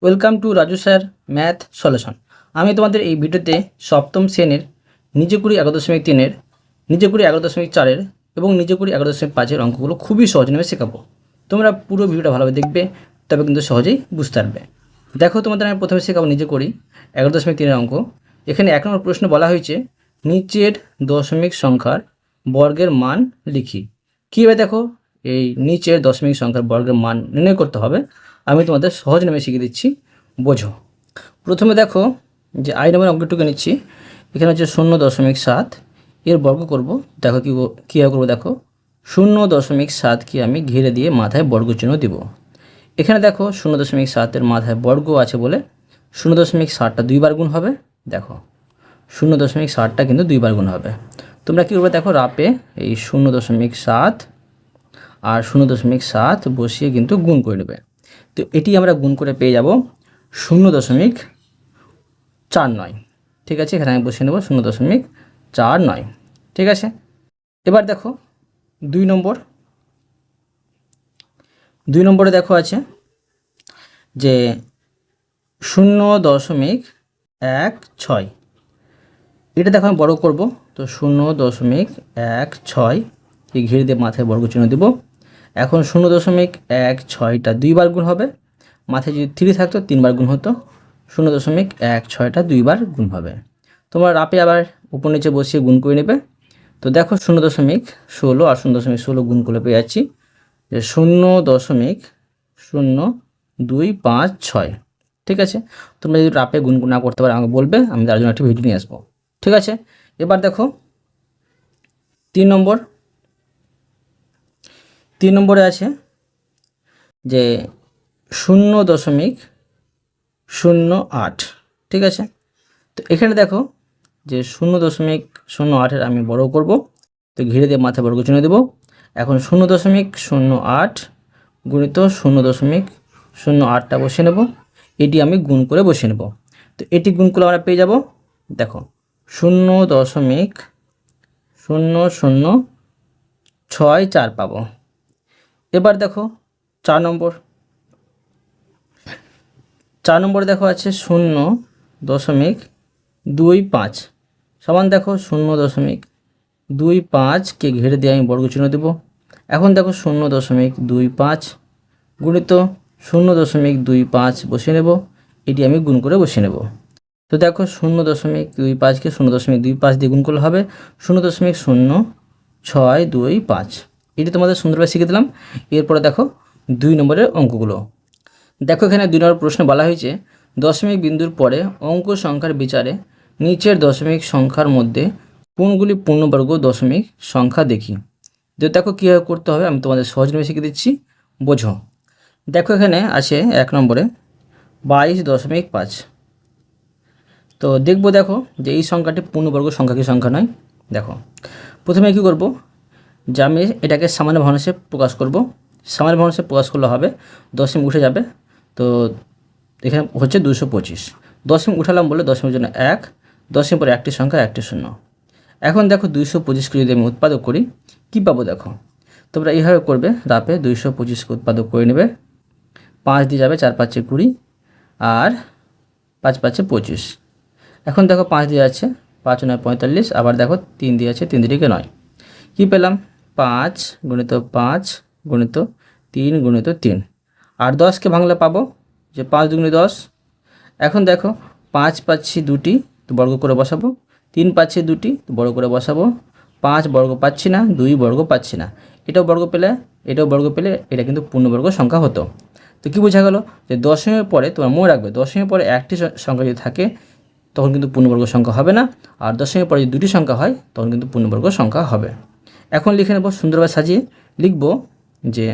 Welcome to Raju sir math solution. আমি তোমাদের এই ভিডিওতে সপ্তম শ্রেণীর নিজে কুড়ি 11.3-এর নিজে কুড়ি 11.4-এর এবং নিজে কুড়ি 11.5-এর অঙ্কগুলো খুবই সহজভাবে শেখাবো। তোমরা পুরো ভিডিওটা ভালোভাবে দেখবে, তবে কিন্তু সহজেই বুঝতে পারবে। দেখো, তোমাদের আমি প্রথমে শেখাবো নিজে কুড়ি 11.3-এর অঙ্ক। এখানে 1 নম্বর প্রশ্ন বলা হয়েছে, নিচের দশমিক সংখ্যার বর্গের মান লিখি। কীভাবে দেখো এই নিচের দশমিক সংখ্যার বর্গের মান নির্ণয় করতে হবে আমি তোমাদের সহজ নামে শিখিয়ে দিচ্ছি, বোঝো। প্রথমে দেখো যে আই নামের অঙ্কটুকু নিচ্ছি। এখানে হচ্ছে 0.7 এর বর্গ করব। দেখো কীভাবে করবো, দেখো 0.7 কি আমি ঘিরে দিয়ে মাথায় বর্গ চিহ্ন দিব। এখানে দেখো 0.7-এর মাথায় বর্গ আছে বলে 0.7টা 2 বার গুণ হবে। দেখো 0.7টা কিন্তু 2 বার গুণ হবে। তোমরা কী করবে, দেখো রাপে এই 0.7 আর 0.7 বসিয়ে কিন্তু গুণ করে নেবে। তো এটি আমরা গুণ করে পেয়ে যাব 0.49। ঠিক আছে, এখানে আমি বসিয়ে নেব 0.49। ঠিক আছে, এবার দেখো 2 নম্বরে দেখো আছে যে 0.16। এটা দেখো আমি বড় করব। তো 0.16 এই ঘিরে দিয়ে মাথায় বর্গ চিহ্ন দেব। এখন 0.16টা 2 বার গুণ হবে। মাথায় যদি 3 থাকতো 3 বার গুণ হতো। 0.16টা 2 বার গুণ হবে। তোমরা রাপে আবার উপর নিচে বসিয়ে গুণ করে নেবে। তো দেখো 0.16 আর 0.16 গুণ করে পেয়ে যাচ্ছি যে 0.0256। ঠিক আছে, তোমরা যদি রাপে গুণ না করতে পারো আমাকে বলবে, আমি তার জন্য একটি ভিডিও নিয়ে আসবো। ঠিক আছে, এবার দেখো 3 নম্বরে আছে যে 0.08। ঠিক আছে, তো এখানে দেখো যে 0.08-এর আমি বড় করব। তো ঘিরে দিয়ে মাথায় বর্গ চিহ্ন দেবো। এখন 0.08 গুণিত 0.08টা বসিয়ে নেব। এটি আমি গুণ করে বসিয়ে নেব। তো এটি গুণ করলে আমরা পেয়ে যাব, দেখো 0.0064 পাবো। এবার দেখো 4 নম্বরে দেখো আছে 0.25 সমান দেখো 0.25কে ঘিরে দিয়ে আমি বর্গ চিহ্ন দেব। এখন দেখো 0.25 গুণিত 0.25 বসিয়ে নেব। এটি আমি গুণ করে বসিয়ে নেব। তো দেখো 0.25কে 0.25 দিয়ে গুণ করলে হবে 0.0625। এটি তোমাদের সুন্দরভাবে শিখে দিলাম। এরপরে দেখো 2 নম্বরের অঙ্কগুলো। দেখো এখানে 2 নম্বর প্রশ্নে বলা হয়েছে, দশমিক বিন্দুর পরে অঙ্ক সংখ্যার বিচারে নিচের দশমিক সংখ্যার মধ্যে কোনগুলি পূর্ণবর্গ দশমিক সংখ্যা দেখি। তো দেখো কীভাবে করতে হবে আমি তোমাদের সহজভাবে শিখে দিচ্ছি, বোঝো। দেখো এখানে আছে 1 নম্বরে 22.5। তো দেখবো দেখো যে এই সংখ্যাটি পূর্ণবর্গ সংখ্যা কি সংখ্যা নয়। দেখো প্রথমে কী করব, যে আমি এটাকে সামান্য ভগ্নাংশে প্রকাশ করব। সামান্য ভগ্নাংশে প্রকাশ করলে হবে দশমিক উঠে যাবে। তো এখানে হচ্ছে 225। দশমিক উঠালাম বলে দশমিকের জন্য 1, দশমিক পরে একটি সংখ্যা, একটি শূন্য। এখন দেখো 225কে যদি আমি উৎপাদক করি কী পাবো, দেখো তোমরা এইভাবে করবে, রাপে 225কে উৎপাদক করে নেবে। 5 দিয়ে যাবে, 4 5 20 আর 5 5 25। এখন দেখো 5 দিয়ে আছে, 5 9 45, আবার দেখো 3 দিয়ে আছে, 3 দিকে 9। কী পেলাম, 5 গুণিত 5 গুণিত 3 গুণিত 3। আর 10কে ভাঙলে পাবো যে 5 দুগুণে 10। এখন দেখো 5 পাচ্ছি 2টি, তো বর্গ করে বসাবো। 3 পাচ্ছি 2টি, তো বর্গ করে বসাবো। 5 বর্গ পাচ্ছি না, 2 বর্গ পাচ্ছি না। এটাও বর্গ পেলে, এটাও বর্গ পেলে, এটা কিন্তু পূর্ণবর্গ সংখ্যা হতো। তো কী বোঝা গেল, যে দশমিকের পরে তোমার মনে রাখবে, দশমিকের পরে একটি সংখ্যা যদি থাকে তখন কিন্তু পূর্ণবর্গ সংখ্যা হবে না, আর দশমিকের পরে যদি 2টি সংখ্যা হয় তখন কিন্তু পূর্ণবর্গ সংখ্যা হবে। এখন লিখে নেব, সুন্দরভাবে সাজিয়ে লিখব যে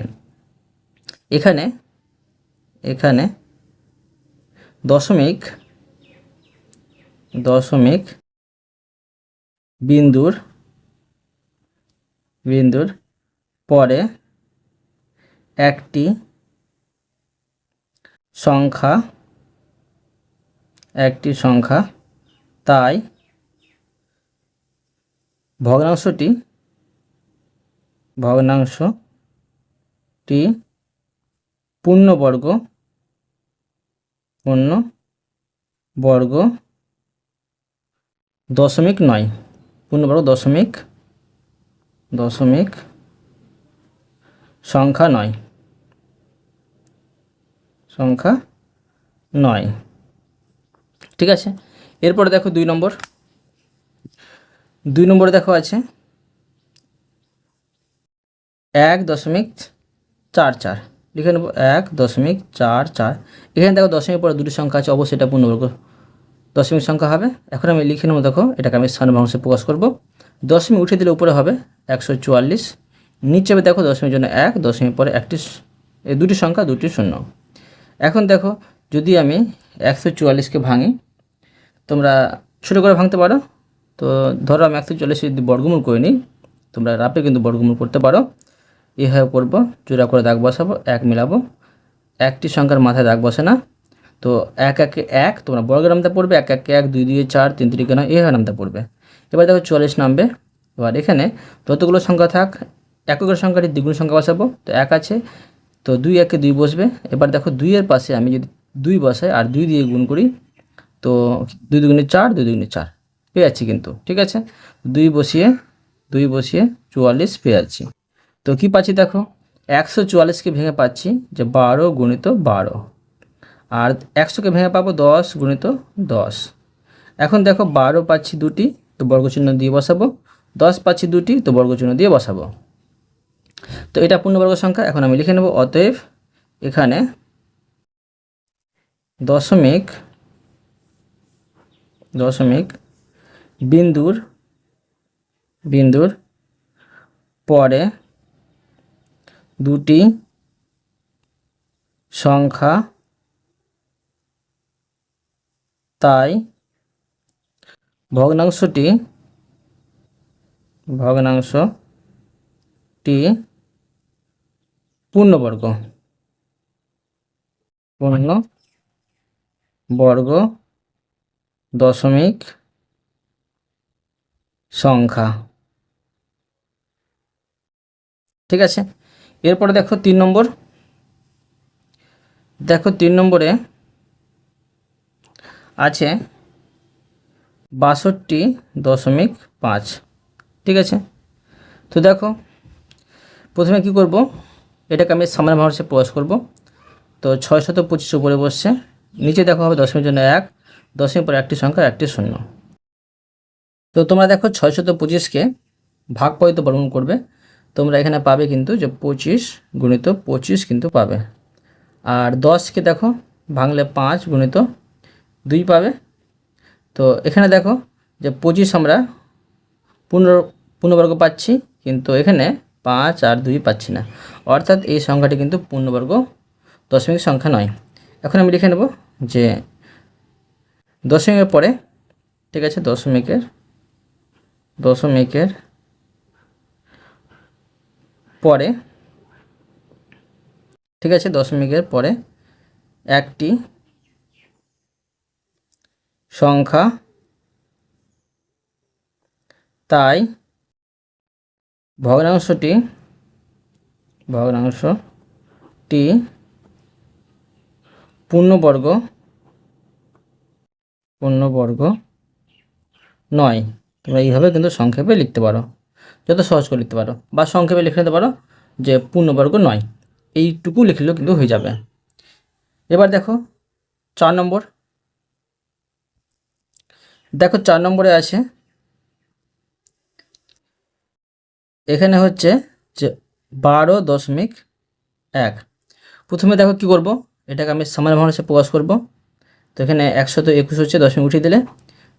এখানে দশমিক বিন্দুর পরে একটি সংখ্যা, তাই ভগ্নাংশটি পূর্ণবর্গ পূর্ণ বর্গ দশমিক নয়, পূর্ণবর্গ দশমিক সংখ্যা নয়। ঠিক আছে, এরপরে দেখো 2 নম্বরে দেখো আছে 1.44, লিখে নেব 1.44। এখানে দেখো দশমিক পরে দুটি সংখ্যা আছে, অবশ্যই এটা পূর্ণবর্গ দশমিক সংখ্যা হবে। এখন আমি লিখে নেব, দেখো এটাকে আমি স্থান ভগ্নাংশে প্রকাশ করব। দশমিক উঠে দিলে উপরে হবে 144, নিচে হবে দেখো দশমিক জন্য 1, দশমিক পরে দুটি সংখ্যা, দুটি শূন্য। এখন দেখো যদি আমি 144কে ভাঙি, তোমরা ছোটো করে ভাঙতে পারো। তো ধরো আমি 144 যদি বর্গমূল করে নিই, তোমরা রাপে কিন্তু বর্গমূল করতে পারো। এভাবে করব, জোড়া করে দাগ বসাবো, 1 মিলাবো, একটি সংখ্যার মাথায় দাগ বসে না, তো 1 1 1 তোমরা বর্গের নামতে পড়বে, 1 1 1, 2 2 4, 3 3 9, এভাবে নামতে পড়বে। এবার দেখো 44 নামবে। এবার এখানে যতগুলো সংখ্যা থাক এককের সংখ্যাটি দ্বিগুণ সংখ্যা বসাবো, তো 1 আছে, তো 2 1 2 বসবে। এবার দেখো 2 এর পাশে আমি যদি 2 বসাই আর 2 দিয়ে গুণ করি, তো 2 2 4, 2 2 4 পেয়ে যাচ্ছি কিন্তু। ঠিক আছে, 2 বসিয়ে 44 পেয়ে যাচ্ছি। তো কি পাচ্ছি দেখো, 144কে ভেঙে পাচ্ছি যে 12 গুণিত 12, আর 100কে ভেঙে পাবো 10 গুণিত 10। এখন দেখো 12 পাচ্ছি দুটি, তো বর্গচিহ্ন দিয়ে বসাবো, 10 পাচ্ছি দুটি, তো বর্গচিহ্ন দিয়ে বসাবো। তো এটা পূর্ণবর্গ সংখ্যা। এখন আমি লিখে নেব, অতএব এখানে দশমিক বিন্দুর পরে দুটি সংখ্যা, তাই ভগ্নাংশটি পূর্ণবর্গ দশমিক সংখ্যা। ঠিক আছে, এরপরে দেখো 3 নম্বরে আছে 62.5। ঠিক আছে, তো দেখো প্রথমে কি করব, এটাকে আমি সামনের ভগ্নাংশে প্রকাশ করব। তো 625 উপরে বসছে, নিচে দেখো হবে দশমিক জন্য 1, দশমিক পরে একটি সংখ্যা, একটি শূন্য। তো তোমরা দেখো 625কে ভাগ পদ্ধতিতে বর্গমূল করবে, তোমরা এখানে পাবে কিন্তু যে 25 গুণিত 25 কিন্তু পাবে। আর 10কে দেখো ভাঙলে 5 গুণিত 2 পাবে। তো এখানে দেখো যে 25 আমরা পূর্ণবর্গ পাচ্ছি, কিন্তু এখানে 5 আর 2 পাচ্ছি না, অর্থাৎ এই সংখ্যাটি কিন্তু পূর্ণবর্গ দশমিক সংখ্যা নয়। এখন আমি লিখে নেব যে দশমিকের পরে, ঠিক আছে, দশমিকের পরে, ঠিক আছে, দশমিকের পরে একটি সংখ্যা, তাই ভগ্নাংশটি পূর্ণবর্গ নয়। তোমরা এইভাবে কিন্তু সংক্ষেপে লিখতে পারো, যত সহজ করে লিখতে পারো, বা সংক্ষেপে লিখে নিতে পারো যে পূর্ণবর্গ নয়, এইটুকু লিখলেও কিন্তু হয়ে যাবে। এবার দেখো 4 নম্বর, দেখো 4 নম্বরে আছে এখানে হচ্ছে যে 12.1। প্রথমে দেখো কি করব, এটাকে আমি সামনের ভগ্নাংশে প্রকাশ করব। তো এখানে 121 হচ্ছে, দশমিক উঠিয়ে দিলে,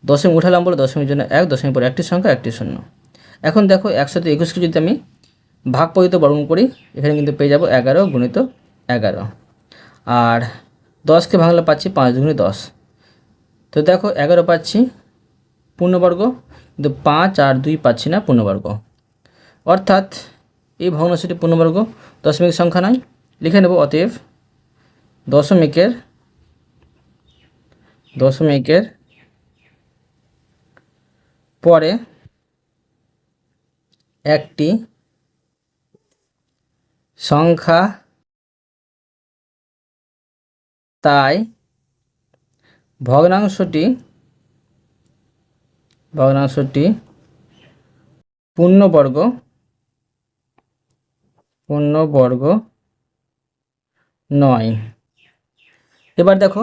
দশমিক উঠালাম বলে দশমিক জন্য 1, দশমিক পরে একটি সংখ্যা, একটি শূন্য। এখন দেখো 121কে যদি আমি ভাগ পদ্ধতিতে বর্গমূল করি, এখানে কিন্তু পেয়ে যাব 11 গুণিত 11, আর 10কে ভাঙলে পাচ্ছি 5 দুগুণে 10। তো দেখো 11 পাচ্ছি পূর্ণবর্গ, কিন্তু 5 আর 2 পাচ্ছি না পূর্ণবর্গ, অর্থাৎ এই ভগ্নাংশটি পূর্ণবর্গ দশমিক সংখ্যা নয়। লিখে নেব, অতএব দশমিকের পরে একটি সংখ্যা, তাই ভগ্নাংশটি পূর্ণবর্গ নয়। এবার দেখো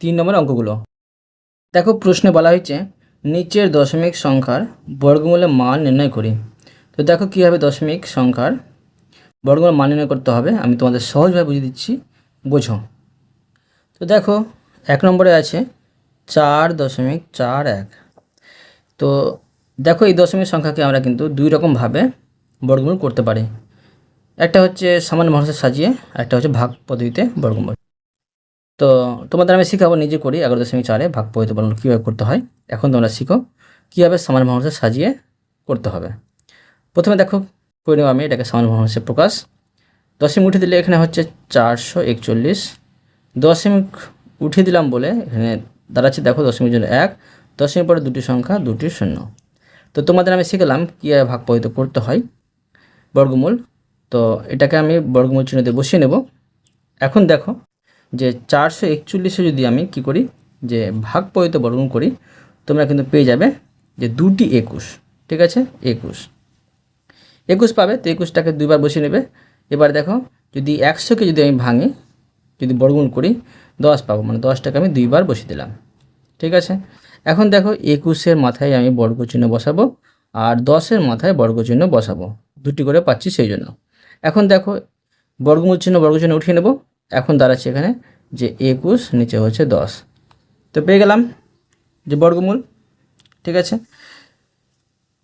3 নম্বর অঙ্কগুলো। দেখো প্রশ্নে বলা হয়েছে নিচের দশমিক সংখ্যার বর্গমূলের মান নির্ণয় করি। তো দেখো কীভাবে দশমিক সংখ্যার বর্গমূলের মান নির্ণয় করতে হবে আমি তোমাদের সহজভাবে বুঝিয়ে দিচ্ছি, বোঝো। তো দেখো 1 নম্বরে আছে 4.41। তো দেখো এই দশমিক সংখ্যাকে আমরা কিন্তু 2 রকমভাবে বর্গমূল করতে পারি। একটা হচ্ছে সামান্য ভগ্নাংশে সাজিয়ে, একটা হচ্ছে ভাগ পদ্ধতিতে বর্গমূল। তো তোমাদের আমি শেখাবো, নিজে করি 11.4 ভাগ পদ্ধতিতে বর্গমূল কীভাবে করতে হয়। এখন তোমরা শিখো কীভাবে সামান্য ভগ্নাংশে সাজিয়ে করতে হবে। প্রথমে দেখো করে নেব আমি এটাকে সামান্য ভগ্নাংশে প্রকাশ। দশমিক উঠে দিলে এখানে হচ্ছে 441। দশমিক উঠিয়ে দিলাম বলে এখানে দাঁড়াচ্ছে দেখো দশমিক জন্য 1, দশমিক পরে দুটি সংখ্যা, দুটি শূন্য। তো তোমাদের আমি শিখলাম কীভাবে ভাগ পদ্ধতি করতে হয় বর্গমূল। তো এটাকে আমি বর্গমূল চিহ্ন দিয়ে বসিয়ে নেব। এখন দেখো যে 441 যদি আমি কি করি, যে ভাগ পদ্ধতিতে বর্গমূল করি, তোমরা কিন্তু পেয়ে যাবে যে 2টি 21, ঠিক আছে, 21 পাবে। তো 21টাকে 2বার বসিয়ে নেবে। এবার দেখো যদি 100কে যদি আমি ভাঙি, যদি বর্গমূল করি 10 পাবো, মানে 10টাকে আমি 2বার বসিয়ে দিলাম, ঠিক আছে। এখন দেখো 21-এর মাথায় আমি বর্গ চিহ্ন বসাবো আর 10-এর মাথায় বর্গ চিহ্ন বসাবো, 2টি করে পাচ্ছি সেই জন্য। এখন দেখো বর্গ চিহ্ন উঠিয়ে নেব। এখন দাঁড়াচ্ছে এখানে যে 21, নিচে হচ্ছে 10। তো পেয়ে গেলাম যে বর্গমূল, ঠিক আছে,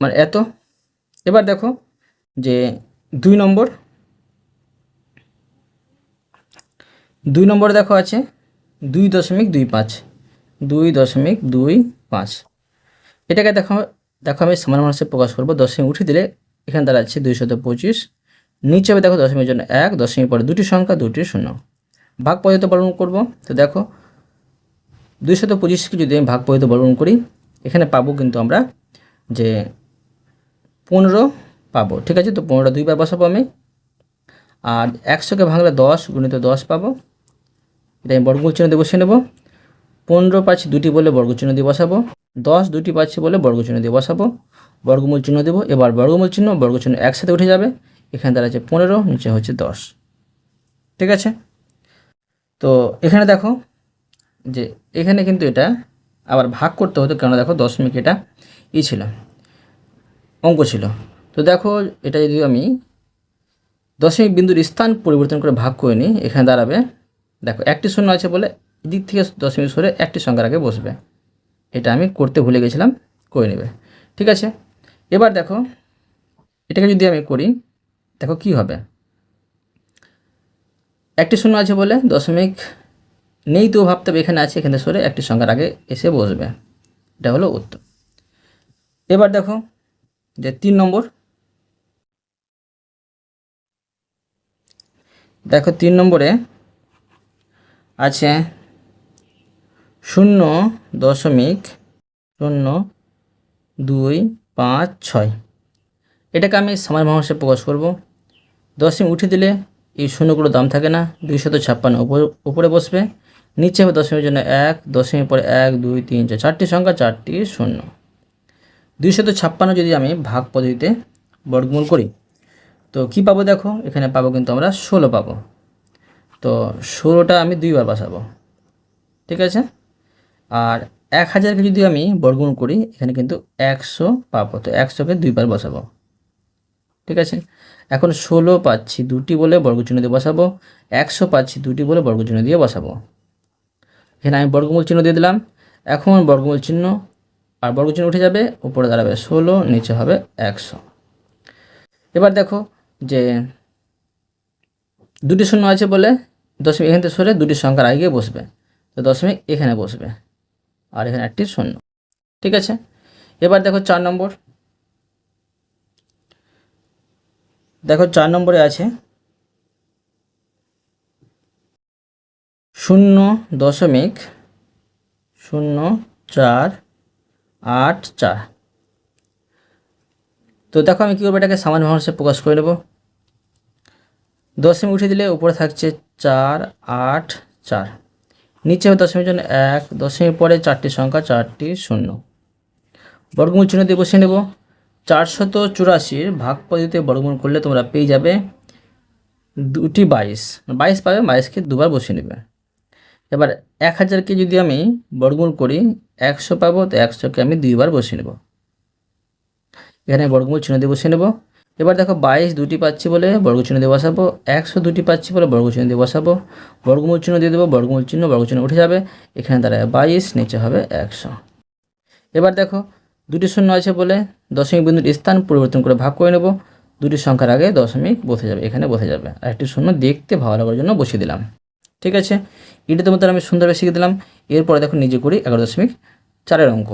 মানে এত। এবার দেখো যে 2 নম্বর দেখো আছে 2.25। এটাকে দেখো আমি সামান্য ভগ্নাংশে প্রকাশ করবো। দশমিক উঠিয়ে দিলে এখানে দাঁড়াচ্ছে 225। নিচে হবে দেখো দশমিকের জন্য 1, দশমিক পরে দুটি সংখ্যা, দুটি শূন্য। ভাগ পদ্ধতিতে বর্গমূল করব। তো দেখো 225কে যদি আমি ভাগ পদ্ধতিতে বর্গমূল করি, এখানে পাবো কিন্তু আমরা যে 15 পাবো, ঠিক আছে। তো 15টা 2বার বসাবো আমি। আর 100কে ভাঙলে 10 গুণিত 10 পাবো। এটা আমি বর্গমূল চিহ্ন দিয়ে বসিয়ে নেব। 15 পাচ্ছি 2টি বলে বর্গ চিহ্ন দিয়ে বসাবো, 10 2টি পাচ্ছি বলে বর্গ চিহ্ন দিয়ে বসাবো, বর্গমূল চিহ্ন দেবো। এবার বর্গমূল চিহ্ন বর্গ চিহ্ন একসাথে উঠে যাবে। এখানে দাঁড়াচ্ছে 15, নিচে হচ্ছে 10, ঠিক আছে। তো এখানে দেখো যে এখানে কিন্তু এটা আবার ভাগ করতে হতো, কেন দেখো দশমিক এটা ছিল, অঙ্ক ছিল। তো দেখো এটা যদি আমি দশমিক বিন্দুর স্থান পরিবর্তন করে ভাগ করে নিই, এখানে দাঁড়াবে দেখো একটি শূন্য আছে বলে এদিক থেকে দশমিক সরে একটি সংখ্যার আগে বসবে। এটা আমি করতে ভুলে গেছিলাম, করে নেবে, ঠিক আছে। এবার দেখো এটাকে যদি আমি করি, দেখো কি হবে। একটি শূন্য আছে বলে দশমিক নেই, তো ভাবতে হবে এখানে আছে, এখানে সরে একটি সংখ্যার আগে এসে বসবে। এটা হলো উত্তর। এবার দেখো যে 3 নম্বর, দেখো 3 নম্বরে আছে 0.02556। এটাকে আমি সামান্য ভগ্নাংশে প্রকাশ করব। দশমিক উঠে দিলে এই শূন্যগুলো দাম থাকে না, 256 উপরে বসবে। নিচে হবে দশমিকের জন্য 1, দশমিক পরে 1 2 3 4, 4টি সংখ্যা, 4টি শূন্য। 256 যদি আমি ভাগ পদ্ধতিতে বর্গমূল করি, তো কি পাবো দেখো, এখানে পাবো কিন্তু আমরা 16 পাবো। তো 16টা আমি 2বার বসাবো, ঠিক আছে। আর 1000কে যদি আমি বর্গমূল করি, এখানে কিন্তু 100 পাবো। তো 100কে 2বার বসাবো, ঠিক আছে। এখন 16 পাচ্ছি 2টি বলে বর্গচিহ্ন দিয়ে বসাবো, 100 পাচ্ছি 2টি বলে বর্গচিহ্ন দিয়ে বসাবো। এখানে আমি বর্গমূল চিহ্ন দিয়ে দিলাম। এখন বর্গমূল চিহ্ন আর বর্গচিহ্ন উঠে যাবে, উপরে দাঁড়াবে 16, নিচে হবে 100। এবার দেখো যে 2টি শূন্য আছে বলে দশমিক এখান থেকে সরে 2টি সংখ্যার আগে বসবে। তো দশমিক এখানে বসবে আর এখানে একটি শূন্য, ঠিক আছে। এবার দেখো 4 নম্বর, দেখো 4 নম্বরে আছে 0.0484। তো দেখো আমি কী করবো, এটাকে সামান্য ভগ্নাংশে প্রকাশ করে নেব। দশমিক উঠে দিলে উপরে থাকছে 4 8 4, নিচে হবে দশমিক জন্য 1, দশমিক পরে 4টি সংখ্যা, 4টি শূন্য। বর্গমূল চিহ্ন দিয়ে বসিয়ে নেব। 484 ভাগ পদ্ধতিতে বর্গমূল করলে তোমরা পেয়ে যাবে 2টি 22, 22 পাবে, 22কে দুবার বসিয়ে নেবে। এবার 1000কে যদি আমি বর্গমূল করি 100 পাবো, তো 100কে আমি 2বার বসিয়ে নেব। এখানে বর্গমূল চিহ্ন দিয়ে বসিয়ে নেব। এবার দেখো 22 দুটি পাচ্ছি বলে বর্গ চিহ্ন দিয়ে বসাবো, 100 দুটি পাচ্ছি বলে বর্গ চিহ্ন দিয়ে বসাবো, বর্গমূল চিহ্ন দিয়ে দেবো, বর্গমূল চিহ্ন উঠে যাবে, এখানে দাঁড়ায় 22, নিচে হবে 100। এবার দেখো দুটি শূন্য আছে বলে দশমিক বিন্দুর স্থান পরিবর্তন করে ভাগ করে নেব, দুটি সংখ্যার আগে দশমিক বসে যাবে, এখানে বসে যাবে, আর একটি শূন্য দেখতে ভালো লাগার জন্য বসিয়ে দিলাম। ঠিক আছে, এটা তোমাদের আমি সুন্দরভাবে শিখে দিলাম। এরপরে দেখো নিজে করি 11.4 অঙ্ক।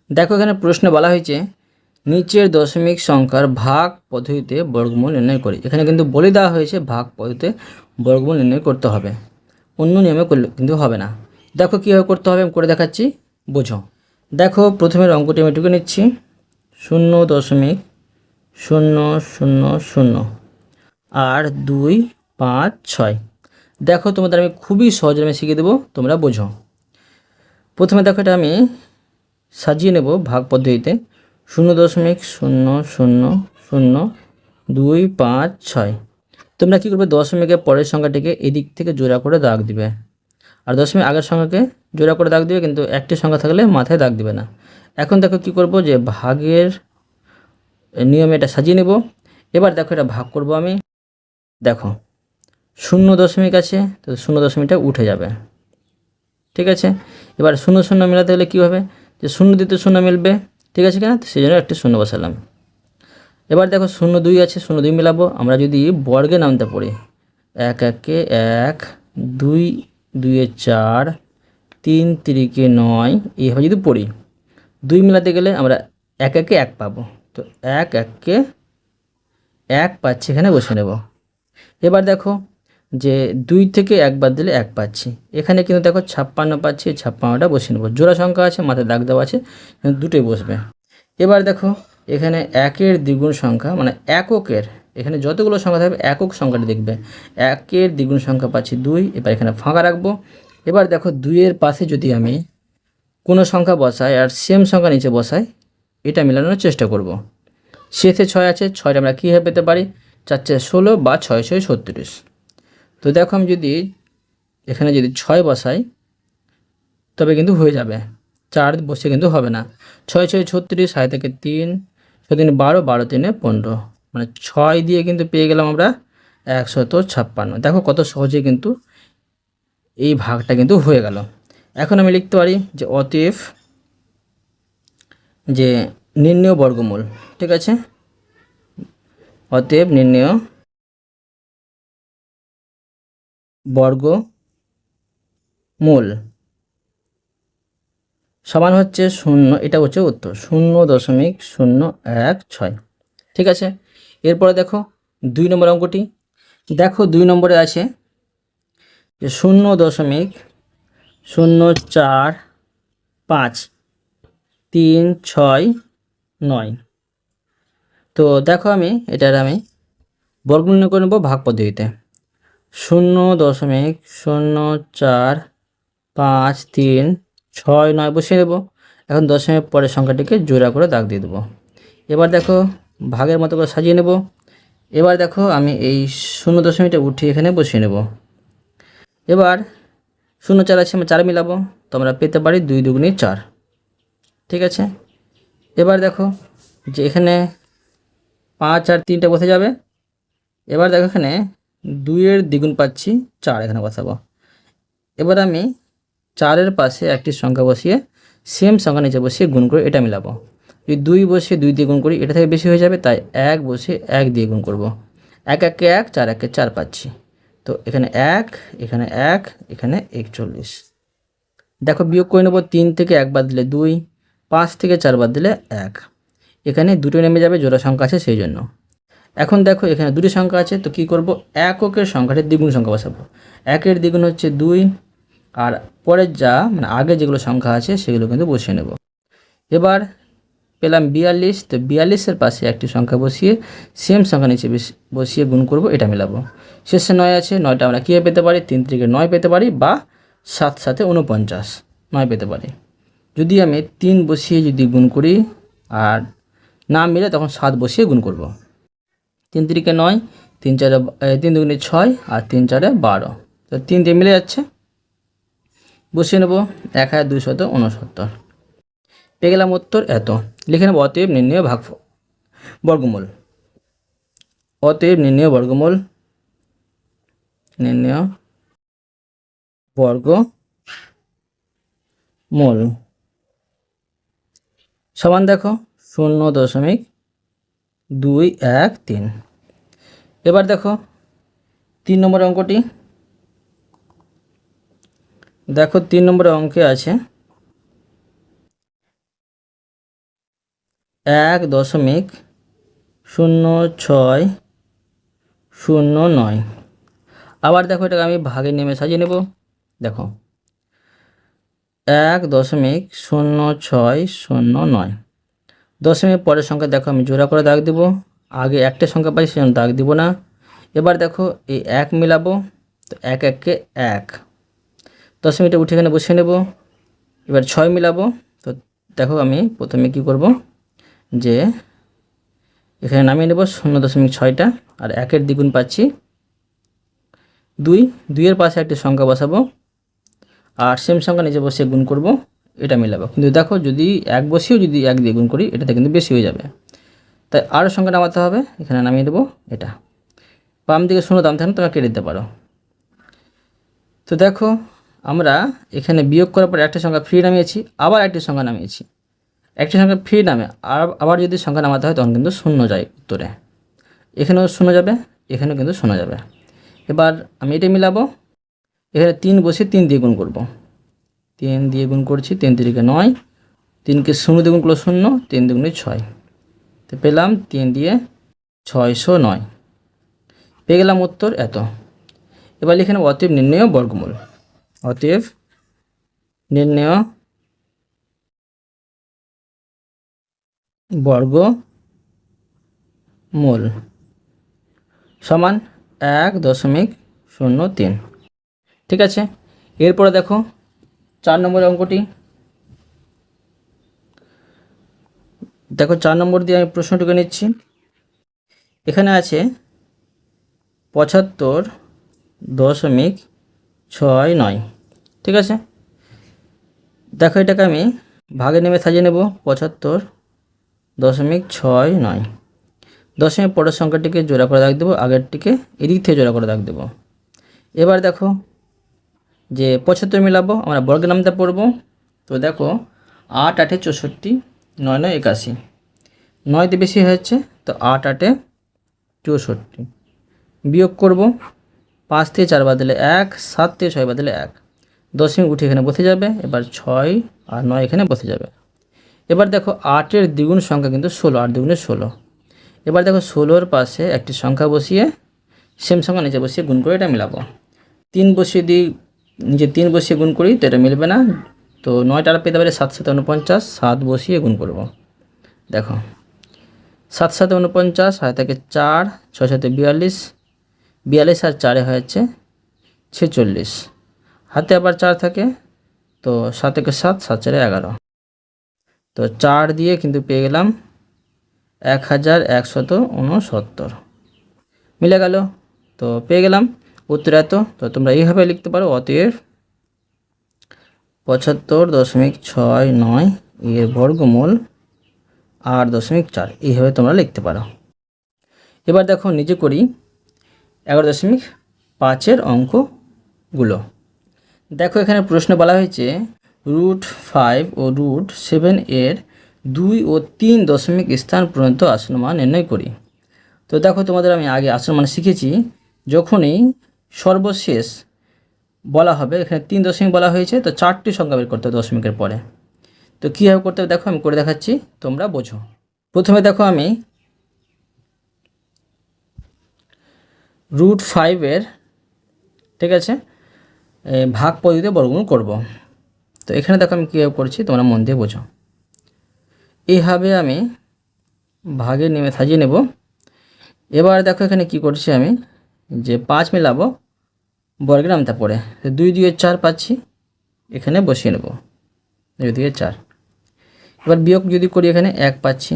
দেখো এখানে প্রশ্নে বলা হয়েছে নিচের দশমিক সংখ্যার ভাগ পদ্ধতিতে বর্গমূল নির্ণয় করি। এখানে কিন্তু বলে দেওয়া হয়েছে ভাগ পদ্ধতিতে বর্গমূল নির্ণয় করতে হবে, অন্য নিয়মে করলে কিন্তু হবে না। দেখো কীভাবে করতে হবে আমি করে দেখাচ্ছি, বোঝো। দেখো প্রথমের অঙ্কটি আমি টুকে নিচ্ছি, 0.000 আর 2, 5, 6। দেখো তোমাদের আমি খুবই সহজে আমি শিখিয়ে দেবো, তোমরা বোঝো। প্রথমে দেখো এটা আমি সাজিয়ে নেব ভাগ পদ্ধতিতে, 0.00025, 6। তোমরা কী করবে, দশমিকের পরের সংখ্যাটিকে এদিক থেকে জোড়া করে দাগ দিবে, আর দশমিক আগের সংখ্যাকে জোড়া করে দাগ দিবে, কিন্তু একটি সংখ্যা থাকলে মাথায় দাগ দিবে না। এখন দেখো কি করব, যে ভাগের নিয়মে এটা সাজিয়ে নেব। এবার দেখো এটা ভাগ করব আমি, দেখো 0 আছে, তো 0 উঠে যাবে। ঠিক আছে, এবার 0 মেলাতে হলে কী হবে, যে 0 দিতে 0 মিলবে, ঠিক আছে কিনা, সেই জন্য একটি 0 বসালাম। এবার দেখো 0.2 আছে, 0.2 মেলাবো। আমরা যদি বর্গে নামতে পড়ি, 1 1 1, 2 2 4, 3 3 9, এইভাবে যদি পড়ি, 2 মেলাতে গেলে আমরা 1 1 1 পাবো, তো 1 1 1 পাচ্ছি, এখানে বসে নেব। এবার দেখো যে 2 থেকে 1 বাদ দিলে 1 পাচ্ছি, এখানে কিন্তু দেখো 56 পাচ্ছি, 56টা বসে নেব। জোড়া সংখ্যা আছে, মাথায় দাগ দেওয়া আছে, দুটোই বসবে। এবার দেখো এখানে 1-এর দ্বিগুণ সংখ্যা, মানে এককের, এখানে যতগুলো সংখ্যা থাকবে একক সংখ্যাটি দেখবে, 1-এর দ্বিগুণ সংখ্যা পাচ্ছি 2। এবার এখানে ফাঁকা রাখবো। এবার দেখো 2-এর পাশে যদি আমি কোনো সংখ্যা বসাই আর সেম সংখ্যা নিচে বসাই, এটা মেলানোর চেষ্টা করব। শেষে 6 আছে, 6টা আমরা কীভাবে পেতে পারি, 4 4 16 বা 6 6 36। তো দেখো আমি যদি এখানে যদি 6 বসাই তবে কিন্তু হয়ে যাবে, 4 বসে কিন্তু হবে না। 6 6 36, 6 থেকে 3, 6 3 12, 12 3 15, মানে 6 দিয়ে কিন্তু পেয়ে গেলাম আমরা 156। দেখো কত সহজে কিন্তু এই ভাগটা কিন্তু হয়ে গেল। এখন আমি লিখতে পারি যে অতএব যে নির্ণেয় বর্গমূল, ঠিক আছে, অতএব নির্ণেয় বর্গমূল সমান হচ্ছে 0, এটা হচ্ছে উত্তর, 0.016। ঠিক আছে, এরপরে দেখো 2 নম্বর অঙ্কটি। দেখো 2 নম্বরে আছে যে 0.45369। তো দেখো আমি এটার আমি বর্গমূল নির্ণয় করে নেব ভাগ পদ্ধতিতে, 0.45369 বসিয়ে দেবো। এখন দশমিক পরের সংখ্যাটিকে জোড়া করে দাগ দিয়ে দেবো। এবার দেখো ভাগের মতো করে সাজিয়ে নেব। এবার দেখো আমি এই 0.টা উঠিয়ে এখানে বসিয়ে নেব। এবার 0 4 আছে, আমরা 4 মিলাবো, তো আমরা পেতে পারি 2 2 4। ঠিক আছে, এবার দেখো যে এখানে 5 আর 3টা বসে যাবে। এবার দেখো এখানে 2-এর দ্বিগুণ পাচ্ছি 4, এখানে বসাবো। এবার আমি 4-এর পাশে একটি সংখ্যা বসিয়ে সেম সংখ্যা নিচে বসিয়ে গুণ করে এটা মিলাবো। যদি 2 বসিয়ে 2 দিয়ে গুণ করি, এটা থেকে বেশি হয়ে যাবে, তাই 1 বসিয়ে 1 দিয়ে গুণ করব। 1 1 1, 4 1 4 পাচ্ছি, তো এখানে 1, এখানে 1, এখানে 41। দেখো বিয়োগ করে নেব, 3 থেকে 1 বাদ দিলে 2, 5 থেকে 4 বাদ দিলে 1, এখানে দুটো নেমে যাবে, জোড়া সংখ্যা আছে সেই জন্য। এখন দেখো এখানে দুটি সংখ্যা আছে, তো কি করব, এককের সংখ্যাটি দ্বিগুণ সংখ্যা বসাবো। 1-এর দ্বিগুণ হচ্ছে 2, আর পরের যা মানে আগে যেগুলো সংখ্যা আছে সেগুলো কিন্তু বসিয়ে নেব। এবার পেলাম 42, তো 42-এর পাশে একটি সংখ্যা বসিয়ে সেম সংখ্যা নিচে বসিয়ে গুণ করব, এটা মেলাবো। শেষে 9 আছে, 9টা আমরা কীভাবে পেতে পারি, 3 থেকে 9 পেতে পারি, বা 7 7 49 9 পেতে পারি। যদি আমি 3 বসিয়ে যদি গুণ করি আর না মিলে তখন 7 বসিয়ে গুণ করব। 3 3 9, 3 4 3 2 6 আর 3 4 12। তো 3 দিয়ে মিলে যাচ্ছে, বসিয়ে নেব 1269। পেয়ে গেলাম উত্তর এত। লিখে নেব অতএব নির্ণয় বর্গমূল। অতএব নির্ণয় বর্গমূল, নির্ণয় বর্গমূল সমান দেখো 0.213। এবার দেখো 3 নম্বর অঙ্কটি। দেখো 3 নম্বরের অঙ্কে আছে 1.0609। আবার দেখো এটাকে আমি ভাগে নেমে সাজিয়ে নেব। দেখো 1.0609। দশমিক পরের সংখ্যা দেখো আমি জোড়া করে দাগ দেবো। আগে একটা সংখ্যা পাই সেজন্য দাগ দিব না। এবার দেখো এই 1 মিলাবো, তো 1 1 কে 1। দশমিকটা উঠে এখানে বসিয়ে নেব। এবার 6 মিলাবো, তো দেখো আমি প্রথমে কি করব, যে এখানে নামিয়ে নেব 0.6টা আর 1-এর দ্বিগুণ পাচ্ছি 2। 2-এর পাশে একটি সংখ্যা বসাবো আর সেম সংখ্যা নিচে বসিয়ে গুণ করব, এটা মিলাবো। কিন্তু দেখো যদি 1 বসিয়েও যদি 1 দিয়ে গুণ করি এটাতে কিন্তু বেশি হয়ে যাবে, তাই আরও সংখ্যা নামাতে হবে। এখানে নামিয়ে দেবো এটা। বাম দিকে 0 দাম থাকলে তোমরা কেটে দিতে পারো। তো দেখো আমরা এখানে বিয়োগ করার পর একটা সংখ্যা ফ্রি নামিয়েছি, আবার একটি সংখ্যা নামিয়েছি। একটি সংখ্যা ফ্রি নামে আবার যদি সংখ্যা নামাতে হয় তখন কিন্তু 0 যায় উত্তরে। এখানেও 0 যাবে, এখানেও কিন্তু 0 যাবে। এবার আমি এটা মিলাবো। এখানে 3 বসিয়ে 3 দিয়ে গুণ করব। 3 দিয়ে গুণ করছি, 3 3 9, 3কে 0 দিয়ে গুণ করলে 0, 3 2 6। তো পেলাম 3 দিয়ে 609। পেয়ে গেলাম উত্তর এত। এবার লিখে নেব অতএব নির্ণয় বর্গমূল। অতএব নির্ণয় বর্গমূল সমান 1.03। ঠিক আছে, এরপরে দেখো 4 নম্বর অঙ্কটি। দেখো 4 নম্বর দিয়ে আমি প্রশ্নটুকু নিচ্ছি। এখানে আছে 75.69। ঠিক আছে, দেখো এটাকে আমি ভাগে নেমে সাজিয়ে নেব। 75.69। দশমিক পরের সংখ্যাটিকে জোড়া করে দাগ দেবো, আগেরটিকে এদিক থেকে জোড়া করে দাগ দেবো। এবার দেখো যে 75 মিলাবো, আমরা বর্গের নামটা পড়বো। তো দেখো 8 8 64, 9 9 81। 9 দিয়ে বেশি হয়েছে, তো 8 8 64। বিয়োগ করব, 5 থেকে 4 বাদ দিলে 1, 7 থেকে 6 বাদ দিলে 1। দশমিক উঠে এখানে বসে যাবে। এবার 6 আর 9 এখানে বসে যাবে। এবার দেখো 8-এর দ্বিগুণ সংখ্যা কিন্তু 16, 8 দ্বিগুণে 16। এবার দেখো 16-র পাশে একটি সংখ্যা বসিয়ে সেম সংখ্যা নিচে বসিয়ে গুণ করে এটা মিলাবো। 3 বসিয়ে দিই, নিচে 3 বসিয়ে গুণ করি তো এটা মিলবে না। তো 9টা পেতে পারে 7 7 49, 7 বসিয়ে গুণ করব। দেখো 7 7 49, হয় থাকে 4, 6 7 42, 42 আর 4 হয়েছে 46। হাতে আবার 4 থাকে, তো 7 1 7, 7 4 11। তো 4 দিয়ে কিন্তু পেয়ে গেলাম 1169। মিলে গেল, তো পেয়ে গেলাম উত্তর এত। তো তোমরা এইভাবে লিখতে পারো অতএব 75.69 এর বর্গমূল 8.4। এইভাবে তোমরা লিখতে পারো। এবার দেখো নিজে করি 11.5-এর অঙ্কগুলো। দেখো এখানে প্রশ্ন বলা হয়েছে √5 ও √7 এর 2 ও 3 দশমিক স্থান পর্যন্ত আসন্ন মান নির্ণয় করি। তো দেখো তোমাদের আমি আগে আসন্ন মান শিখেছি, যখনই সর্বশেষ বলা হবে, এখানে 3 দশমিক বলা হয়েছে, তো 4টি সংখ্যা বের করতে হবে দশমিকের পরে। তো কীভাবে করতে হবে দেখো আমি করে দেখাচ্ছি, তোমরা বোঝো। প্রথমে দেখো আমি √5-এর, ঠিক আছে, ভাগ পদ্ধতিতে বর্গমূল করব। তো এখানে দেখো আমি কীভাবে করছি, তোমরা মন দিয়ে বোঝো। এইভাবে আমি ভাগে নেমে সাজিয়ে নেব। এবার দেখো এখানে কি করছি আমি, যে 5 মেলাবো বর্গের নামটা পড়ে, 2 2 4 পাচ্ছি, এখানে বসিয়ে নেব, 2 দিয়ে 4। এবার বিয়োগ যদি করি এখানে 1 পাচ্ছি।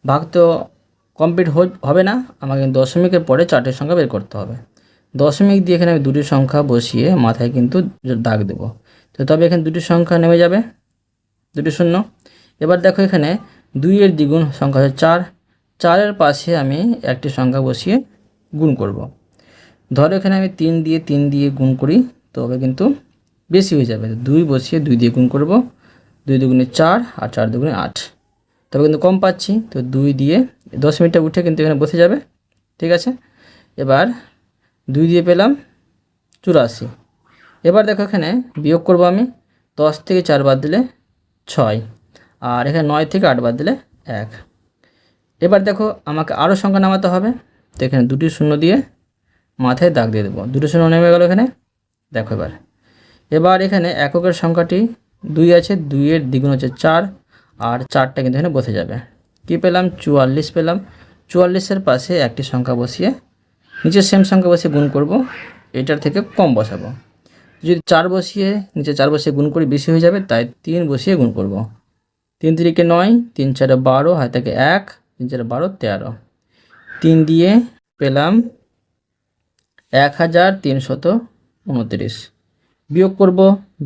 ভাগ তো কমপ্লিট হবে না, আমাকে দশমিকের পরে 4টের সংখ্যা বের করতে হবে। দশমিক দিয়ে এখানে আমি 2টি সংখ্যা বসিয়ে মাথায় কিন্তু দাগ দেব। তো তবে এখানে 2টি সংখ্যা নেমে যাবে, 2টি শূন্য। এবার দেখো এখানে 2 এর দ্বিগুণ সংখ্যা হচ্ছে 4, 4-এর পাশে আমি একটি সংখ্যা বসিয়ে গুণ করব। ধরো এখানে আমি 3 দিয়ে গুণ করি, তবে কিন্তু বেশি হয়ে যাবে। 2 বসিয়ে 2 দিয়ে গুণ করব, 2 দুগুণে 4 আর 4 দুগুণে 8, তবে কিন্তু কম পাচ্ছি। তো 2 দিয়ে 10 মিনিটটা উঠে কিন্তু এখানে বসে যাবে, ঠিক আছে। এবার 2 দিয়ে পেলাম 84। এবার দেখো এখানে বিয়োগ করব আমি, 10 থেকে 4 বাদ দিলে 6, আর এখানে 9 থেকে 8 বাদ দিলে 1। এবার দেখো আমাকে আরও সংখ্যা নামাতে হবে, তো এখানে 2টি শূন্য দিয়ে মাথায় দাগ দিয়ে দেবো, 2টি শূন্য নেমে গেল এখানে। দেখো এবার এখানে এককের সংখ্যাটি 2 আছে, 2 এর দ্বিগুণ হচ্ছে 4, আর 4টা কিন্তু এখানে বসে যাবে। কি পেলাম? 44 পেলাম। 44-এর পাশে একটি সংখ্যা বসিয়ে নিচে সেম সংখ্যা বসিয়ে গুণ করব, এটার থেকে কম বসাবো। যদি 4 বসিয়ে নিচে 4 বসিয়ে গুণ করি বেশি হয়ে যাবে, তাই 3 বসিয়ে গুণ করব। 3 3-কে 9, 3 4-এ 12, হাতে থাকে 1, 3 4-এ 12, 13। 3 দিয়ে পেলাম 1329। বিয়োগ করব,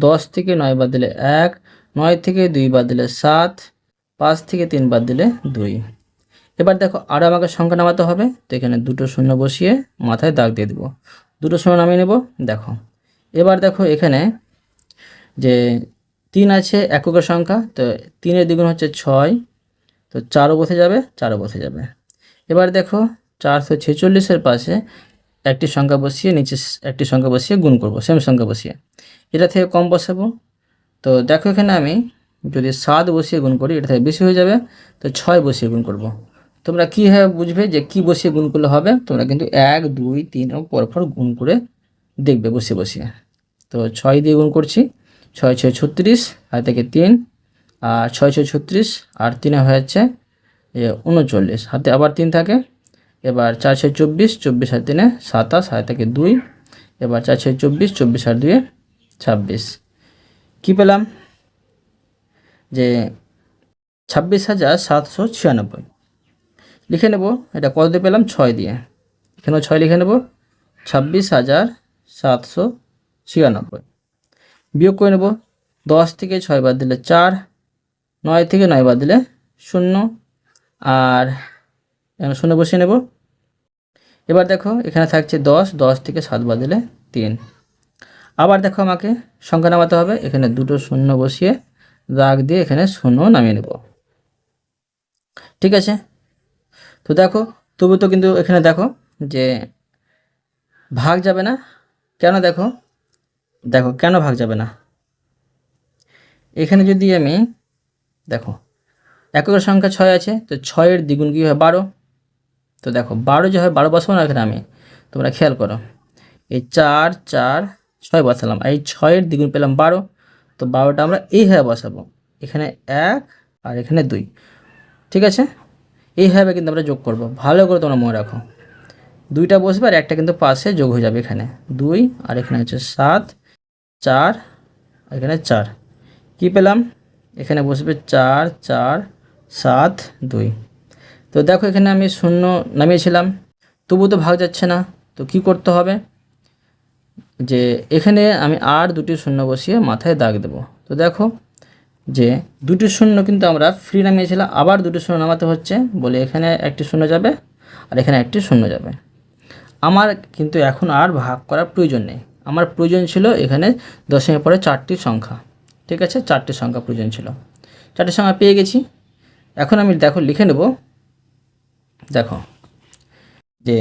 10 থেকে 9 বাদ দিলে 1, 9 থেকে 2 বাদ দিলে 7, 5 থেকে 3 বাদ দিলে 2। এবার দেখো আরও আমাকে সংখ্যা নামাতে হবে, তো এখানে 2টো শূন্য বসিয়ে মাথায় দাগ দিয়ে দেবো, 2টো শূন্য নামিয়ে নেব। দেখো এবার দেখো এখানে যে 3 আছে এককের সংখ্যা, তো 3-এর দ্বিগুণ হচ্ছে 6, তো 4ও বসে যাবে, 4ও বসে যাবে। এবার দেখো 446-এর পাশে একটি সংখ্যা বসিয়ে নিচে একটি সংখ্যা বসিয়ে গুণ করব, সেম সংখ্যা বসিয়ে, এটা থেকে কম বসাবো। তো দেখো এখানে আমি যদি 7 বসিয়ে গুণ করি, এটা থেকে বেশি হয়ে যাবে, তো 6 বসিয়ে গুণ করব। তোমরা কীভাবে বুঝবে যে কি বসিয়ে গুণ করলে হবে? তোমরা কিন্তু 1 2 3 ও পরপর গুণ করে দেখবে বসিয়ে বসিয়ে। তো 6 দিয়ে গুণ করছি, 6 6 36, হাতে থেকে 3, আর 6 6 36, আর 3 হয়ে যাচ্ছে 39, হাতে আবার 3 থাকে। এবার 4 6 24, 24 আর 3 27, হাতে থেকে 2। এবার 4 6 24, 24 আর 2 26। কী পেলাম? যে 26,796 লিখে নেব। এটা কত দিয়ে পেলাম? 6 দিয়ে, এখানেও 6 লিখে নেব। 26,796 বিয়োগ করে নেব, 10 থেকে 6 বাদ দিলে 4, 9 থেকে 9 বাদ দিলে 0, আর এখানে 0 বসিয়ে নেব। এবার দেখো এখানে থাকছে 10, 10 থেকে 7 বাদ দিলে 3। আবার দেখো আমাকে সংখ্যা নামাতে হবে, এখানে 2টো শূন্য বসিয়ে দাগ দিয়ে এখানে 0 নামিয়ে নেব, ঠিক আছে। তো দেখো তবু তো কিন্তু এখানে দেখো যে ভাগ যাবে না কেন? দেখো কেন ভাগ যাবে না। এখানে যদি আমি দেখো এককের সংখ্যা 6 আছে, তো 6-এর দ্বিগুণ কী হয়? 12। তো দেখো 12 যে হয় 12 বসাবো না এখানে আমি, তোমরা খেয়াল করো, এই 4 4 6 বসালাম, এই 6-এর দ্বিগুণ পেলাম 12, তো 12টা আমরা এইভাবে বসাবো, এখানে 1 আর এখানে 2, ঠিক আছে। এইভাবে কিন্তু আমরা যোগ করব, ভালো করে তোমরা মনে রাখো। 2টা বসবে আর একটা কিন্তু পাশে যোগ হয়ে যাবে, এখানে 2 আর এখানে হচ্ছে 7, 4 আর এখানে 4। কী পেলাম? এখানে বসবে 4 4 7 2। তো দেখো এখানে আমি 0 নামিয়েছিলাম, তবু তো ভাগ যাচ্ছে না। তো কি করতে হবে? যে এখানে আমি আর 2টি শূন্য বসিয়ে মাথায় দাগ দেব। তো দেখো যে 2টি শূন্য কিন্তু আমরা ফ্রি নামিয়েছিলাম, আবার 2টি শূন্য নামাতে হচ্ছে বলে এখানে একটি শূন্য যাবে আর এখানে একটি শূন্য যাবে। আমার কিন্তু এখন আর ভাগ করার প্রয়োজন নেই, আমার প্রয়োজন ছিল এখানে দশমিকের পরে 4টি সংখ্যা, ঠিক আছে। 4টি সংখ্যা প্রয়োজন ছিল, 4টি সংখ্যা পেয়ে গেছি। এখন আমি দেখো লিখে নেব, দেখো যে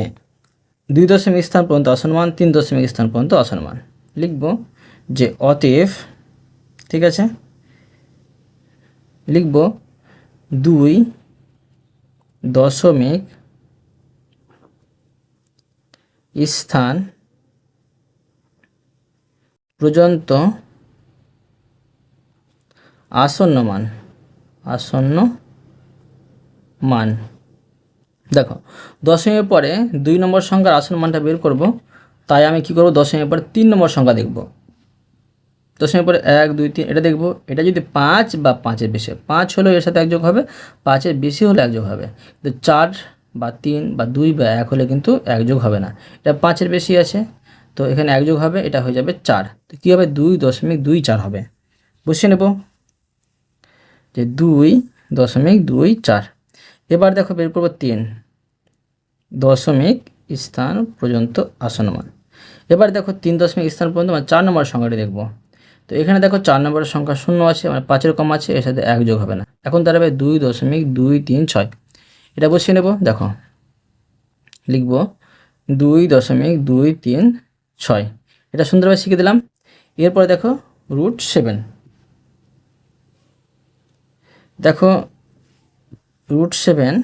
2 দশমিক স্থান পর্যন্ত অসমান, 3 দশমিক স্থান পর্যন্ত অসমান। লিখব যে অতএব, ঠিক আছে, লিখব 2 দশমিক স্থান পর্যন্ত আসন্ন মান। দেখো দশমিকের পরে 2 নম্বর সংখ্যার আসন্ন মানটা বের করব, তাই আমি কি করব? দশমিকের পরে 3 নম্বর সংখ্যা দেখব, দশমিকের পরে 1 2 3 এটা দেখব। এটা যদি 5 বা 5-এর বেশি, 5 হলেও এর সাথে 1 যোগ হবে, 5-এর বেশি হলে 1 যোগ হবে। কিন্তু 4 বা 3 বা 2 বা 1 হলে কিন্তু 1 যোগ হবে না। এটা 5-এর বেশি আছে, তো এখানে 1 যোগ হবে, এটা হয়ে যাবে 4। তো কী হবে? 2.24 হবে। বসিয়ে নেব যে 2.24। এবার দেখো বের করবো 3 দশমিক স্থান পর্যন্ত আসন্ন মান। এবার দেখো 3 দশমিক স্থান পর্যন্ত মানে 4 নম্বর সংখ্যাটি দেখব। তো এখানে দেখো 4 নম্বরের সংখ্যা 0 আছে, মানে 5-এর কম আছে, এর সাথে 1 যোগ হবে না। এখন দাঁড়াবে 2.236। এটা বসিয়ে নেব। দেখো লিখব 2.236। এটা সুন্দরভাবে শিখে দিলাম। এরপরে দেখো √7। দেখো √7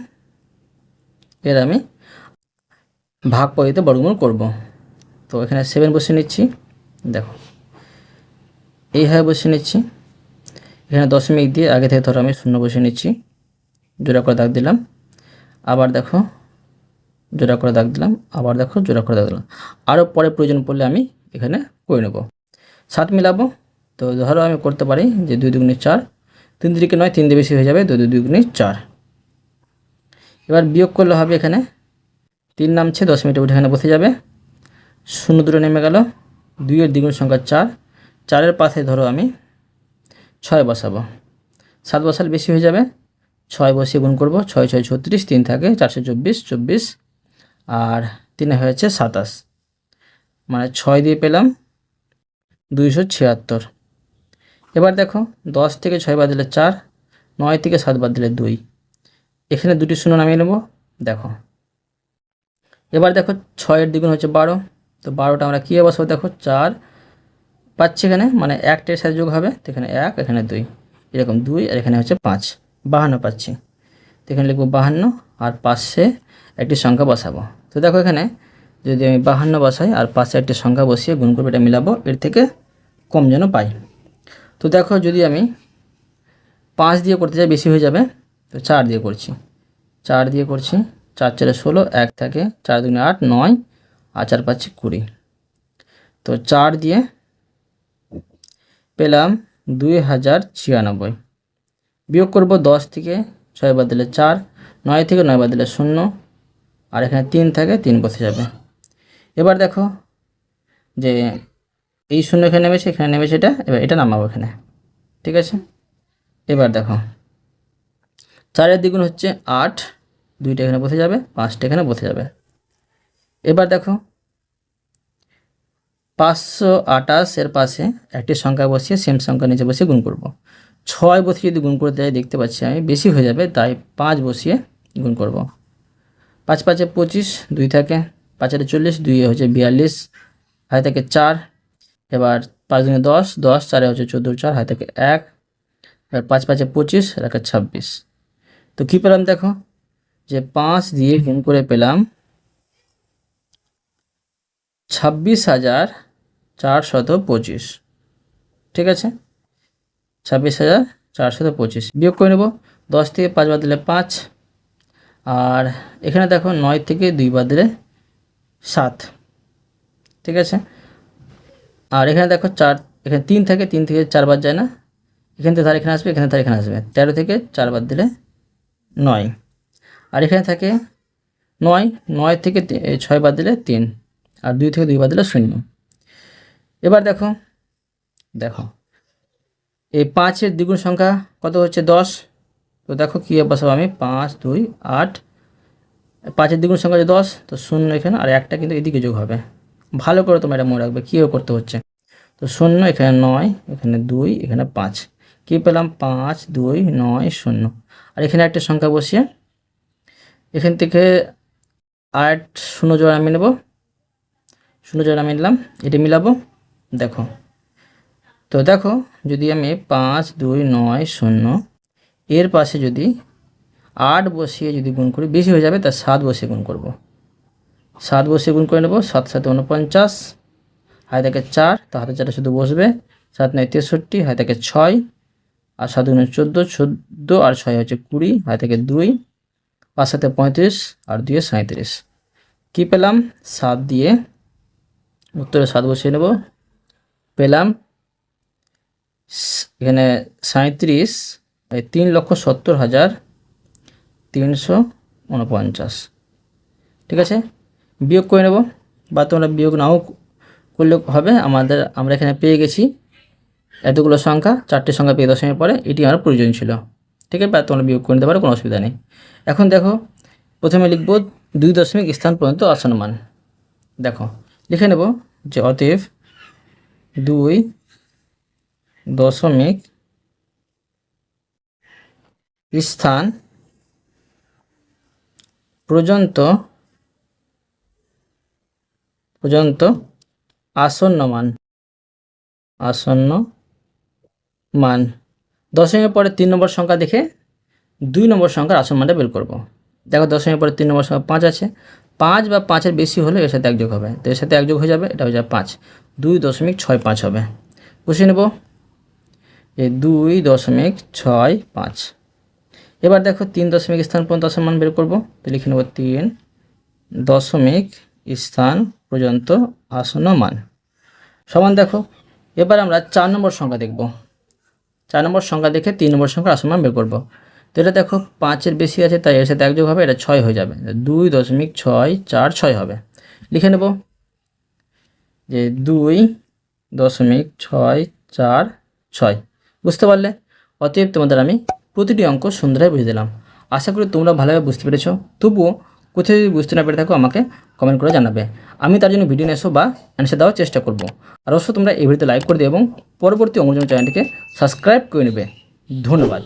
এর আমি ভাগ পদ্ধতিতে বর্গমূল করব। তো এখানে 7 বসিয়ে নিচ্ছি। দেখো এইভাবে বসিয়ে নিচ্ছি। এখানে দশমিক দিয়ে আগে থেকে ধরো আমি 0 বসিয়ে নিচ্ছি, জোড়া করে দাগ দিলাম। আবার দেখো জোড়া করে দাগ দিলাম, আবার দেখো জোড়া করে দাগ দিলাম। আরও পরে প্রয়োজন পড়লে আমি এখানে করে নেব। 7 মিলাবো। তো ধরো আমি করতে পারি যে 2 2 4, 3 দিকে নয়, 3 দিয়ে বেশি হয়ে যাবে, 2 2 4। এবার বিয়োগ করলে হবে এখানে 3 নামছে, দশমিকটা উঠে এখানে বসে যাবে, 0 দূরে নেমে গেল। 2-এর দ্বিগুণ সংখ্যা 4, 4-এর পাশে ধরো আমি 6 বসাবো। 7 বসালে বেশি হয়ে যাবে, 6 বসিয়ে গুণ করব। 6 6 36, 3 থাকে 424, 24 আর 3 হয়েছে 27, মানে 6 দিয়ে পেলাম 276। এবার দেখো 10 থেকে 6 বাদ দিলে 4, 9 থেকে 7 বাদ দিলে 2, এখানে দুটি শূন্য নামিয়ে নেব। দেখো এবার দেখো 6-এর দ্বিগুণ হচ্ছে 12, তো 12টা আমরা কী বসাবো? দেখো 4 পাচ্ছি এখানে, মানে 1-টের সাথে যোগ হবে, তো এখানে 1, এখানে 2, এরকম 2 আর এখানে হচ্ছে 5, 52 পাচ্ছি। তো এখানে লিখবো 52 আর পাশে একটি সংখ্যা বসাবো। তো দেখো এখানে যদি আমি 52 বসাই আর পাশে একটি সংখ্যা বসিয়ে গুণ করবো, এটা মিলাবো, এর থেকে কম যেন পাই। তো দেখো যদি আমি 5 দিয়ে করতে চাই বেশি হয়ে যাবে, তো 4 দিয়ে করছি। 4 দিয়ে করছি, 4 4 16, 1 থাকে, 4 2 8, 9 আর 4 পাচ্ছি 20। তো 4 দিয়ে পেলাম 2096। বিয়োগ করব 10 থেকে 6 বাদ দিলে 4, 9 থেকে 9 বাদ দিলে 0 আর এখানে 3 থাকে, 3 বসে যাবে। এবার দেখো যে এই 0 এখানে নেমেছে, এখানে নেমেছে, এবার এটা নামাবো এখানে, ঠিক আছে। এবার দেখো 4-এর দ্বিগুণ হচ্ছে 8, 2টা এখানে বসে যাবে, 5টা এখানে বসে যাবে। এবার দেখো 528 এর পাশে একটি সংখ্যা বসিয়ে সেম সংখ্যা নিচে বসিয়ে গুণ করব। 6 বসিয়ে যদি গুণ করতে যাই দেখতে পাচ্ছি আমি বেশি হয়ে যাবে, তাই 5 বসিয়ে গুণ করব। 5 5 25, 2 থাকে, 5 40, 2 হচ্ছে 42, হাতে থাকে 4। এবার 5 2 10, 10 4 হচ্ছে 14, 4 হাতে থাকে 1। এবার 5 5 25, রাখে 26। তো কী পেলাম? দেখো যে 5 দিয়ে গুণ করে পেলাম 26,425, ঠিক আছে। 26,425 বিয়োগ করে নেব। 10 থেকে 5 বাদ দিলে 5 আর এখানে দেখো 9 থেকে 2 বাদ দিলে 7, ঠিক আছে। আর এখানে দেখো 4, এখানে 3 থাকে, 3 থেকে 4 বাদ যায় না, এখান থেকে তার এখানে আসবে, এখানে তার এখানে আসবে। 13 থেকে 4 বাদ দিলে 9 আর এখানে থাকে 9, 9 থেকে 6 বাদ দিলে 3 আর 2 থেকে 2 বাদ দিলে 0। এবার দেখো দেখো এই 5-এর দ্বিগুণ সংখ্যা কত হচ্ছে? 10। তো দেখো কী বসাবো আমি? 5 2 8, 5-এর দ্বিগুণ সংখ্যা হচ্ছে 10, তো 0 এখানে আর একটা কিন্তু এদিকে যোগ হবে। ভালো করে তোমরা এটা মনে রাখবে কীভাবে করতে হচ্ছে। তো 0 এখানে 9, এখানে 2, এখানে 5, কী পেলাম? 5 2 9 0 আর এখানে একটা সংখ্যা বসিয়ে এখান থেকে 8 0 জোড়া নামিয়ে নেব, 0 জোড়া নামিয়ে নিলাম, এটি মিলাবো। দেখো তো দেখো যদি আমি 5 2 9 0 এর পাশে যদি 8 বসিয়ে যদি গুণ করি বেশি হয়ে যাবে, তা 7 বসিয়ে গুণ করব। 7 বসিয়ে গুণ করে নেব, 7 7 49, হাতে থাকে 4, তো হাতে 4 শুধু বসবে, 7 9 63, হাতে থাকে 6 আর 7 9 14, 14 আর 6 হচ্ছে 20, হাতে থাকে 2, 5 7 35 আর 2 37। কী পেলাম? 7 দিয়ে উত্তরে 7 বসিয়ে নেব, পেলাম এখানে 37 3,70,349, ঠিক আছে। বিয়োগ করে নেব, বা তোমরা বিয়োগ নাও করলে হবে। আমরা এখানে পেয়ে গেছি এতগুলো সংখ্যা, 4টে সংখ্যা পেয়ে দশমিকের পরে, এটি আমার প্রয়োজন ছিল, ঠিক আছে। বা তোমরা বিয়োগ করে নিতে পারো, কোনো অসুবিধা নেই। এখন দেখো প্রথমে লিখব 2 দশমিক স্থান পর্যন্ত আসন্ন মান। দেখো লিখে নেব যে অতএব 2 দশমিক স্থান পর্যন্ত আসন্ন মান। দশমিকের পরে 3 নম্বর সংখ্যা দেখে 2 নম্বর সংখ্যার আসন্ন মানটা বের করব। দেখো দশমিকের পরে 3 নম্বর সংখ্যা 5 আছে, 5 বা 5-এর বেশি হলে এর সাথে 1 যোগ হবে, তো এর সাথে 1 যোগ হয়ে যাবে, এটা হয়ে যাবে 5, 2.65 হবে। বসিয়ে নেব এই 2.65। এবার দেখো 3 দশমিক স্থান পর্যন্ত আসন্ন মান বের করব, তো লিখে নেব 3 দশমিক স্থান পর্যন্ত আসন্ন মান সমান। দেখো এবার আমরা 4 নম্বর সংখ্যা দেখব। 4 নম্বর সংখ্যা দেখে 3 নম্বর সংখ্যার আসন্ন মান বের করব। তো এটা দেখো 5-এর বেশি আছে, তাই এর সাথে 1 যোগ হবে, এটা 6 হয়ে যাবে, 2.646 হবে। লিখে নেব যে 2.646। বুঝতে পারলে? অতএব তোমাদের আমি প্রতিটি অঙ্ক সুন্দরভাবে বুঝিয়ে দিলাম। আশা করি তোমরা ভালোভাবে বুঝতে পেরেছো। তবুও কোথায় যদি বুঝতে না পেরে থাকো আমাকে কমেন্ট করে জানাবে, আমি তার জন্য ভিডিও নিয়ে আসবো বা অ্যান্সার দেওয়ার চেষ্টা করব। আর অবশ্যই তোমরা এই ভিডিওতে লাইক করে দিও এবং পরবর্তী অঙ্ক চ্যানেলটিকে সাবস্ক্রাইব করে নেবে। ধন্যবাদ।